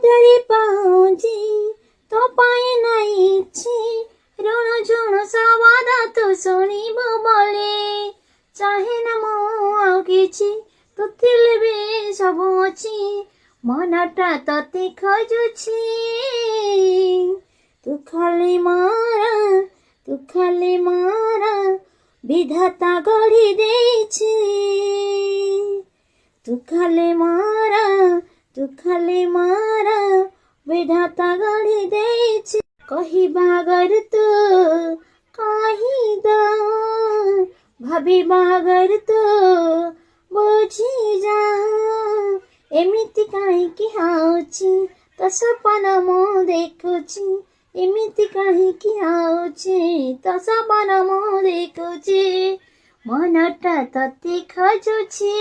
ବାଟରେ ପାଉଛି ତୋ ପାଇଁ ନାଇଛି ଋଣ ଝୁଣ ସବାଦ ତୁ ଶୁଣିବ ବୋଲି ଚାହେଁ ନା ମୁଁ ଆଉ କିଛି ତୁ ଥିଲେ ବି ସବୁ ଅଛି ମନଟା ତତେ ଖୋଜୁଛି ତୁ ଖାଲି ମୋର ବିଧାତା ଗଢ଼ି ଦେଇଛି ତୁ ଖାଲି ମୋର ବିଧାତା ଗଢ଼ି ଦେଇଛି କହିବା ଆଗରୁ ତୁ କହିଦ ଭାବିବା ଆଗରୁ ତୁ ବୁଝିଯା ଏମିତି କାହିଁକି ହଉଛି ତୋ ସପନ ମୁଁ ଦେଖୁଛି ଏମିତି କାହିଁକି ହଉଛି ତୋ ସପନ ମୁଁ ଦେଖୁଛି ମନଟା ତତେ ଖୋଜୁଛି।